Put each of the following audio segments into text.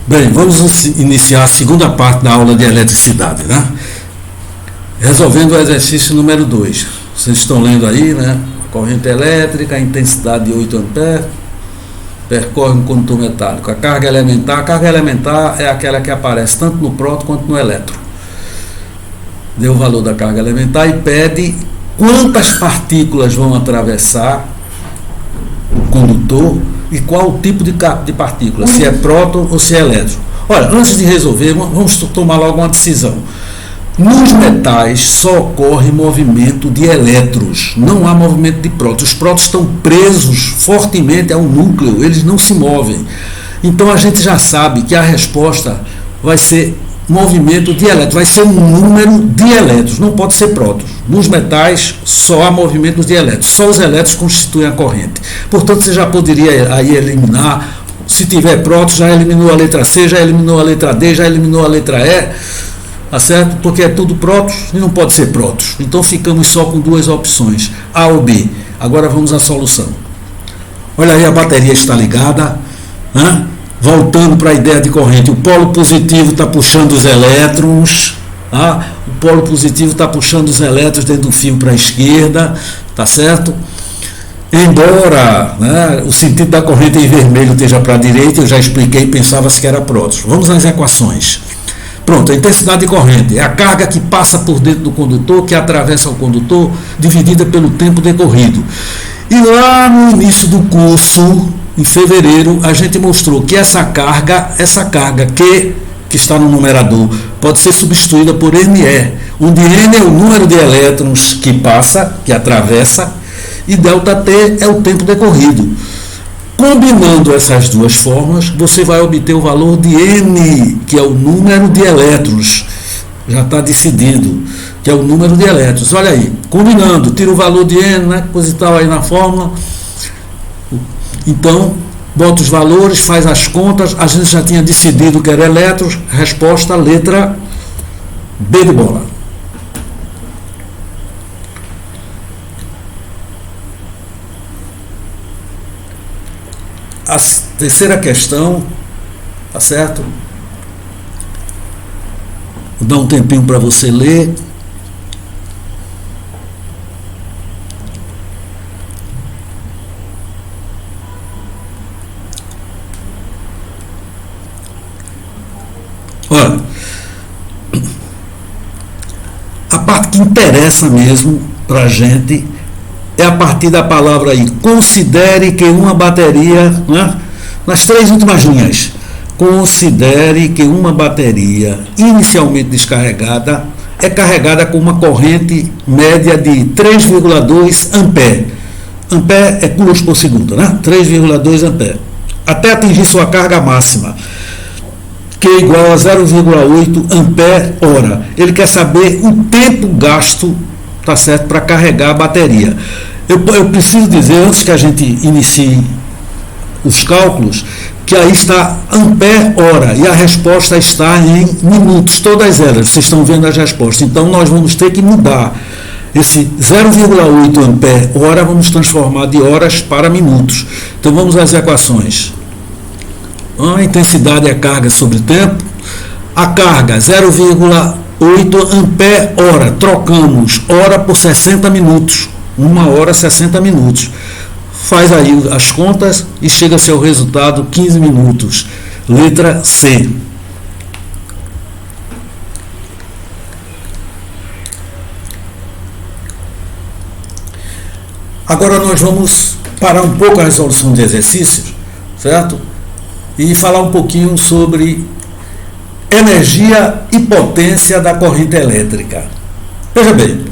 Bem, vamos iniciar a segunda parte da aula de eletricidade, né? Resolvendo o exercício número 2. Vocês estão lendo aí, né? A corrente elétrica, a intensidade de 8 amperes, percorre um condutor metálico. A carga elementar é aquela que aparece tanto no próton quanto no elétron. Deu o valor da carga elementar e pede quantas partículas vão atravessar o condutor e qual o tipo de partícula, se é próton ou se é elétron. Olha, antes de resolver, vamos tomar logo uma decisão. Nos metais só ocorre movimento de elétrons, não há movimento de prótons. Os prótons estão presos fortemente ao núcleo, eles não se movem. Então a gente já sabe que a resposta vai ser movimento de elétrons, vai ser um número de elétrons, não pode ser prótons. Nos metais só há movimentos de elétrons, só os elétrons constituem a corrente. Portanto, você já poderia aí eliminar, se tiver prótons, já eliminou a letra C, já eliminou a letra D, já eliminou a letra E, tá certo? Porque é tudo prótons e não pode ser prótons. Então ficamos só com duas opções, A ou B. Agora vamos à solução. Olha aí, a bateria está ligada, né? Voltando para a ideia de corrente, o polo positivo está puxando os elétrons, tá? O polo positivo está puxando os elétrons dentro do fio para a esquerda, tá certo? Embora, né, o sentido da corrente em vermelho esteja para a direita, eu já expliquei, pensava-se que era prótons. Vamos às equações. Pronto, a intensidade de corrente é a carga que passa por dentro do condutor, que atravessa o condutor, dividida pelo tempo decorrido. E lá no início do curso, em fevereiro, a gente mostrou que essa carga que está no numerador pode ser substituída por NE, onde N é o número de elétrons que passa, que atravessa, e ΔT é o tempo decorrido. Combinando essas duas fórmulas, você vai obter o valor de N, que é o número de elétrons. Já está decidido, que é o número de elétrons. Olha aí, combinando, tira o valor de N, né, coisa e tal aí na fórmula. Então, bota os valores, faz as contas, a gente já tinha decidido que era elétrons, resposta, letra B de bola. A terceira questão, tá certo? Vou dar um tempinho para você ler. Olha, a parte que interessa mesmo para a gente é a partir da palavra aí, considere que uma bateria, né, nas três últimas linhas, considere que uma bateria inicialmente descarregada é carregada com uma corrente média de 3,2 ampere. Ampere é coulombs por segundo, né? 3,2 ampere. Até atingir sua carga máxima, que é igual a 0,8 ampere hora. Ele quer saber o tempo gasto, tá certo, para carregar a bateria. Eu preciso dizer, antes que a gente inicie os cálculos, que aí está ampere hora e a resposta está em minutos, todas elas, vocês estão vendo as respostas. Então nós vamos ter que mudar esse 0,8 ampere hora, vamos transformar de horas para minutos. Então vamos às equações. A intensidade é a carga sobre tempo. A carga 0,8 ampere hora. Trocamos hora por 60 minutos. 1 hora 60 minutos. Faz aí as contas e chega-se ao resultado 15 minutos. Letra C. Agora nós vamos parar um pouco a resolução de exercícios, certo? E falar um pouquinho sobre energia e potência da corrente elétrica. Veja bem,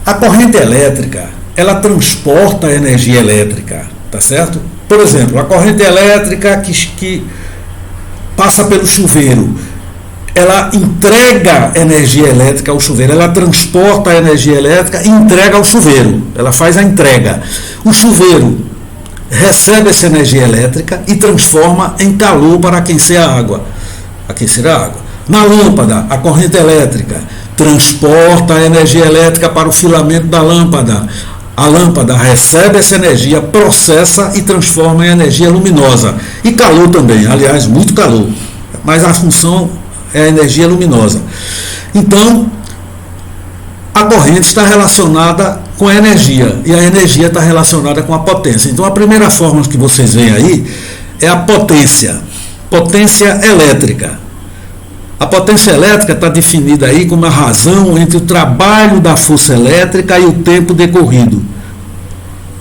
a corrente elétrica, ela transporta a energia elétrica, tá certo? Por exemplo, a corrente elétrica que passa pelo chuveiro, ela entrega energia elétrica ao chuveiro, ela transporta a energia elétrica e entrega ao chuveiro, ela faz a entrega. O chuveiro recebe essa energia elétrica e transforma em calor para aquecer a água. Na lâmpada, a corrente elétrica transporta a energia elétrica para o filamento da lâmpada. A lâmpada recebe essa energia, processa e transforma em energia luminosa. E calor também, aliás, muito calor. elétrica, mas a função é a energia luminosa. Então, a corrente está relacionada com a energia, e a energia está relacionada com a potência. Então, a primeira fórmula que vocês veem aí é a potência elétrica. A potência elétrica está definida aí como a razão entre o trabalho da força elétrica e o tempo decorrido.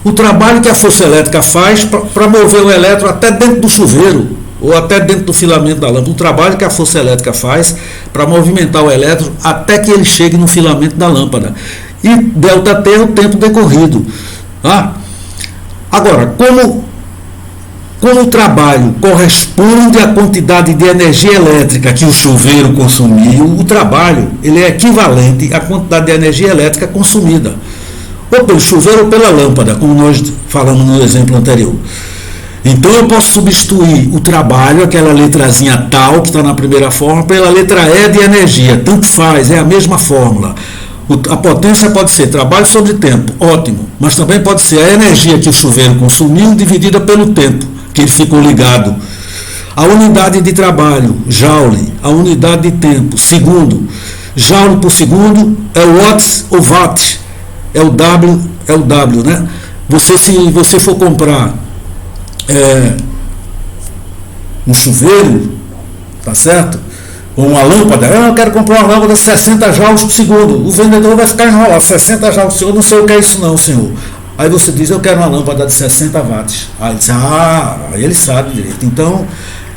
O trabalho que a força elétrica faz para mover o elétron até dentro do chuveiro, ou até dentro do filamento da lâmpada. O trabalho que a força elétrica faz para movimentar o elétron até que ele chegue no filamento da lâmpada. E ΔT é o tempo decorrido. Tá? Agora, como o trabalho corresponde à quantidade de energia elétrica que o chuveiro consumiu, o trabalho ele é equivalente à quantidade de energia elétrica consumida, ou pelo chuveiro ou pela lâmpada, como nós falamos no exemplo anterior. Então eu posso substituir o trabalho, aquela letrazinha tal que está na primeira fórmula, pela letra E de energia. Tanto faz, é a mesma fórmula. A potência pode ser trabalho sobre tempo, ótimo, mas também pode ser a energia que o chuveiro consumiu dividida pelo tempo que ele ficou ligado. A unidade de trabalho, joule. A unidade de tempo, segundo. Joule por segundo é o watts ou watt. É o W, né? Se você for comprar um chuveiro, tá certo? Ou uma lâmpada, eu quero comprar uma lâmpada de 60 joules por segundo. O vendedor vai ficar enrolado, 60 joules por segundo, não sei o que é isso não, senhor. Aí você diz, eu quero uma lâmpada de 60 watts. Aí ele diz, aí ele sabe direito. Então,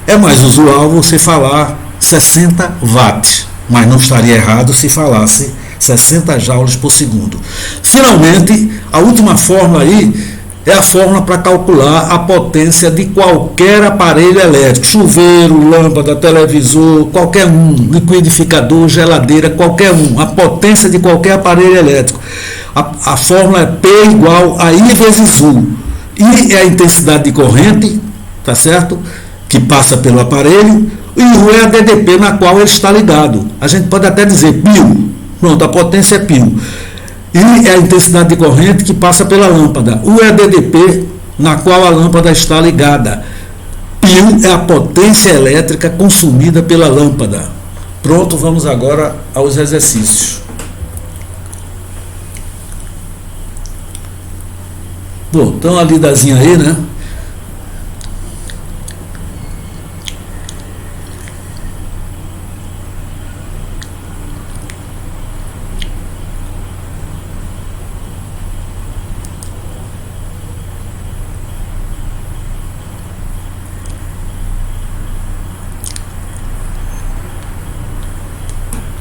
é mais usual você falar 60 watts, mas não estaria errado se falasse 60 joules por segundo. Finalmente, a última fórmula aí é a fórmula para calcular a potência de qualquer aparelho elétrico, chuveiro, lâmpada, televisor, qualquer um, liquidificador, geladeira, qualquer um, a potência de qualquer aparelho elétrico. A fórmula é P igual a I vezes U. I é a intensidade de corrente, tá certo? Que passa pelo aparelho, e U é a DDP na qual ele está ligado. A gente pode até dizer π. Pronto, a potência é π. I é a intensidade de corrente que passa pela lâmpada. U é a DDP na qual a lâmpada está ligada. π é a potência elétrica consumida pela lâmpada. Pronto, vamos agora aos exercícios. Bom, então a lidazinha aí, né?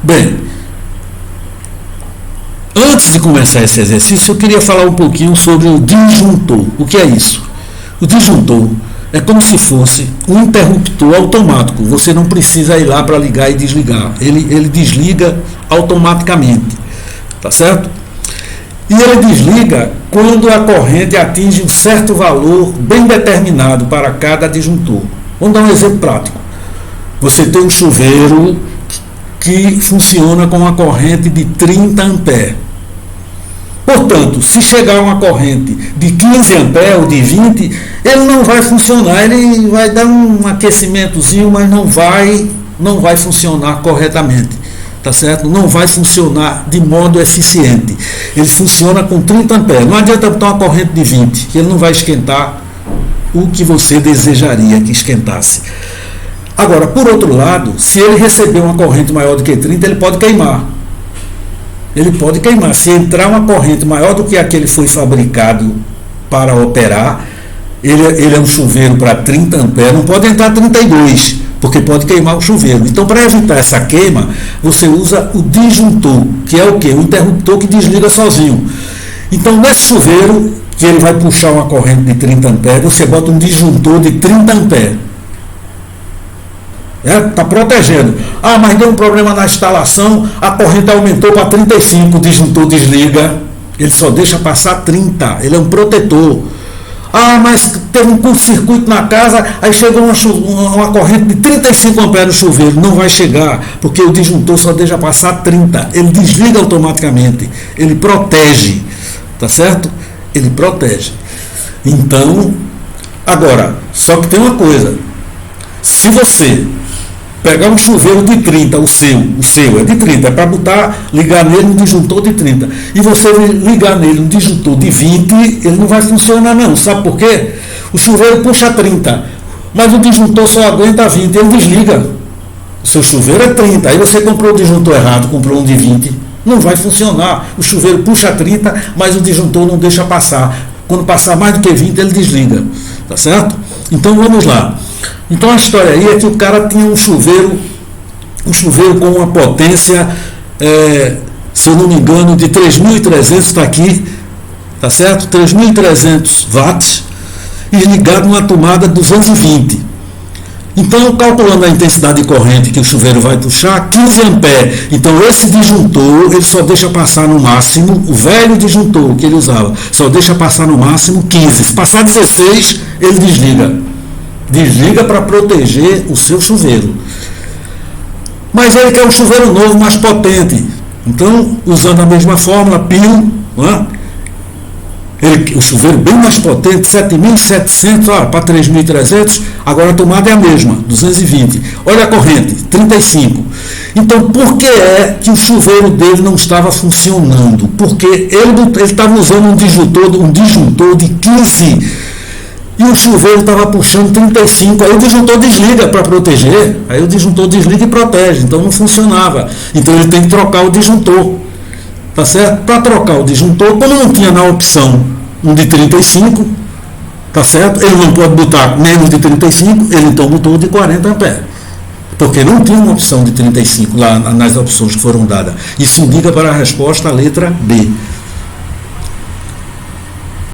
Bem, antes de começar esse exercício, eu queria falar um pouquinho sobre o disjuntor. O que é isso? O disjuntor é como se fosse um interruptor automático. Você não precisa ir lá para ligar e desligar. Ele desliga automaticamente. Tá certo? E ele desliga quando a corrente atinge um certo valor bem determinado para cada disjuntor. Vamos dar um exemplo prático. Você tem um chuveiro que funciona com uma corrente de 30 amperes. Portanto, se chegar uma corrente de 15 amperes ou de 20, ele não vai funcionar, ele vai dar um aquecimentozinho, mas não vai funcionar corretamente, tá certo? Não vai funcionar de modo eficiente. Ele funciona com 30 amperes. Não adianta botar uma corrente de 20, que ele não vai esquentar o que você desejaria que esquentasse. Agora, por outro lado, se ele receber uma corrente maior do que 30, ele pode queimar. Ele pode queimar. Se entrar uma corrente maior do que a que ele foi fabricado para operar, ele é um chuveiro para 30 amperes, não pode entrar 32, porque pode queimar o chuveiro. Então, para evitar essa queima, você usa o disjuntor, que é o quê? O interruptor que desliga sozinho. Então, nesse chuveiro, que ele vai puxar uma corrente de 30 amperes, você bota um disjuntor de 30 amperes. Está protegendo. Mas deu um problema na instalação, a corrente aumentou para 35, o disjuntor desliga, ele só deixa passar 30, ele é um protetor. Mas teve um curto-circuito na casa, aí chegou uma corrente de 35 amperes no chuveiro, não vai chegar, porque o disjuntor só deixa passar 30, ele desliga automaticamente, ele protege, tá certo? Ele protege. Então, agora, só que tem uma coisa, se você pegar um chuveiro de 30, o seu é de 30, é para ligar nele um disjuntor de 30. E você ligar nele um disjuntor de 20, ele não vai funcionar não. Sabe por quê? O chuveiro puxa 30, mas o disjuntor só aguenta 20, ele desliga. O seu chuveiro é 30, aí você comprou o disjuntor errado, comprou um de 20, não vai funcionar. O chuveiro puxa 30, mas o disjuntor não deixa passar. Quando passar mais do que 20, ele desliga. Tá certo? Então vamos lá. Então a história aí é que o cara tinha um chuveiro com uma potência, se eu não me engano, de 3.300, está aqui, tá certo? 3.300 watts, e ligado numa tomada 220. Então, calculando a intensidade de corrente que o chuveiro vai puxar, 15 amperes. Então, esse disjuntor, ele só deixa passar no máximo, o velho disjuntor que ele usava, só deixa passar no máximo 15. Se passar 16, ele desliga. Desliga para proteger o seu chuveiro. Mas ele quer um chuveiro novo, mais potente. Então, usando a mesma fórmula, Pio, o chuveiro bem mais potente, 7.700 para 3.300, agora a tomada é a mesma, 220. Olha a corrente, 35. Então, por que é que o chuveiro dele não estava funcionando? Porque ele estava usando um disjuntor de 15 e o chuveiro estava puxando 35, aí o disjuntor desliga para proteger, aí o disjuntor desliga e protege, então não funcionava. Então ele tem que trocar o disjuntor. Tá certo? Para trocar o disjuntor, como não tinha na opção um de 35, tá certo? Ele não pode botar menos de 35, ele então botou de 40 amperes. Porque não tinha uma opção de 35 lá nas opções que foram dadas. Isso indica para a resposta a letra B.